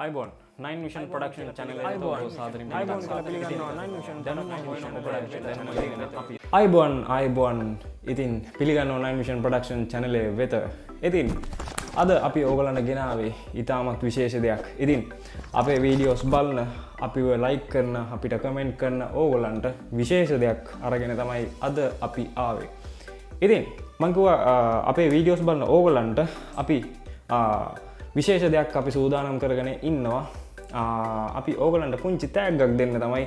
iBon 9 Vision Production channel iBon ඉතින් පිළිගන්නවා 9 Vision Production channel එක වෙත. ඉතින් අද අපි ඕගලන්ට ගෙනාවේ ඊටමත් විශේෂ දෙයක්. ඉතින් අපේ වීඩියෝස් බලන, අපිව ලයික් කරන, අපිට කමෙන්ට් කරන ඕගලන්ට විශේෂ දෙයක් අරගෙන තමයි අද අපි ආවේ. ඉතින් මම කිව්වා අපේ වීඩියෝස් බලන ඕගලන්ට අපි විශේෂ දෙයක් අපි සූදානම් කරගෙන ඉන්නවා. අපි ඕගලන්ට පුංචි තෑග්ගක් දෙන්න තමයි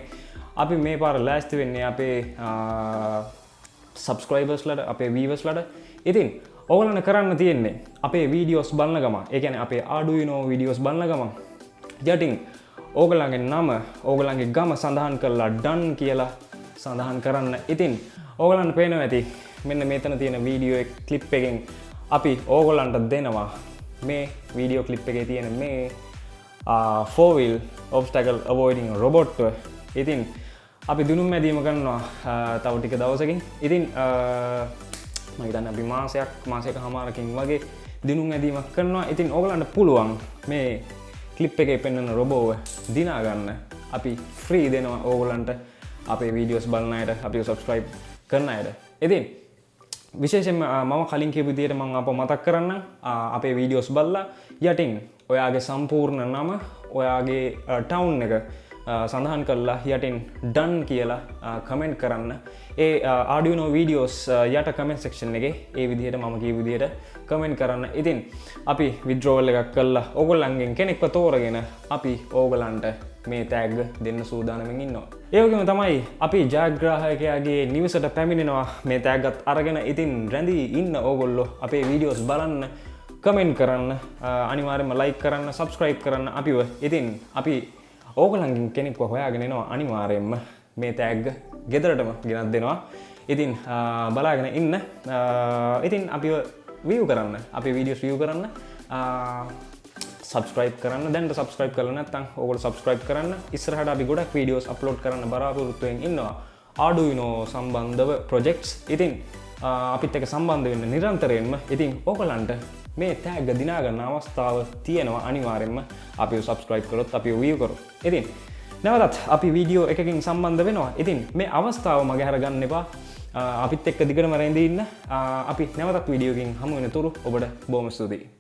අපි මේ පාර ලෑස්ති වෙන්නේ අපේ subscribersලට, අපේ viewersලට. ඉතින් ඕගලන්ට කරන්න තියෙන්නේ අපේ වීඩියෝස් බලන ගමන්, ඒ කියන්නේ අපේ Arduino වීඩියෝස් බලන ගමන් යටින් ඕගලන්ගේ නම, ඕගලන්ගේ ගම සඳහන් කරලා done කියලා සඳහන් කරන්න. ඉතින් ඕගලන්ට පේනවා ඇති මෙන්න මෙතන තියෙන වීඩියෝ එක ක්ලිප් එකෙන් අපි ඕගලන්ට දෙනවා මේ වීඩියෝ ක්ලිප් එකේ තියෙන මේ 4-wheel obstacle avoiding robot. ඉතින් අපි දුනුම් මැදීම කරනවා තව ටික දවසකින්. ඉතින් මම හිතන්නේ අපි මාසයක හමාරකින් වගේ දිනුම් ඇදීමක් කරනවා. ඉතින් ඕගලන්ට පුළුවන් මේ ක්ලිප් එකේ පෙන්වන රොබෝව දිනා ගන්න. අපි ෆ්‍රී දෙනවා ඕගලන්ට අපේ වීඩියෝස් බලන අයට, අපිව subscribe කරන අයට. ඉතින් විශේෂයෙන්ම මම කලින් කියපු විදිහට මම අපව මතක් කරන්න. අපේ වීඩියෝස් බලලා යටින් ඔයාගේ සම්පූර්ණ නම, ඔයාගේ ටවුන් එක සඳහන් කරලා යටින් done කියලා කමෙන්ට් කරන්න. ඒ Arduino videos යට කමෙන්ට් සෙක්ෂන් එකේ ඒ විදිහට මම කියපු විදිහට කමෙන්ට් කරන්න. ඉතින් අපි withdrawal එකක් කළා ඕගොල්ලන්ගෙන් කෙනෙක්ව තෝරගෙන අපි ඕගලන්ට මේ tag දෙන්න සූදානම්ෙන් ඉන්නවා. ඒ වගේම තමයි අපි ජයග්‍රාහකයාගේ නිවසට පැමිණෙනවා මේ tag එකත් අරගෙන. ඉතින් රැඳී ඉන්න ඕගොල්ලෝ අපේ videos බලන්න, කමෙන්ට් කරන්න, අනිවාර්යයෙන්ම like කරන්න, subscribe කරන්න අපිව. ඉතින් අපි ඕගලන්ගෙන් කෙනෙක්ව හොයාගෙන එනවා අනිවාර්යයෙන්ම මේ tag ගෙදරටම ගෙනත් දෙනවා. ඉතින් බලාගෙන ඉන්න. ඉතින් අපිව view කරන්න, අපේ videos view කරන්න, subscribe කරන්න. දැන්ට subscribe කරලා නැත්නම් ඕගොල්ලෝ subscribe කරන්න. ඉස්සරහට අපි ගොඩක් videos upload කරන්න බලාපොරොත්තු වෙනවා Arduino සම්බන්ධව projects. ඉතින් අපිත් එක්ක සම්බන්ධ වෙන්න නිරන්තරයෙන්ම. ඉතින් ඕගලන්ට මේ tag දිනා ගන්න අවස්ථාව තියෙනවා අනිවාර්යයෙන්ම අපිව subscribe කරොත්, අපිව view කරොත්. ඉතින් නැවතත් අපි වීඩියෝ එකකින් සම්බන්ධ වෙනවා. ඉතින් මේ අවස්ථාව මගහැර ගන්න එපා. අපිත් එක්ක දිගටම රැඳී ඉන්න. අපි නැවතත් වීඩියෝ එකකින් හමු වෙන තුරු ඔබට බොහොම ස්තුතියි.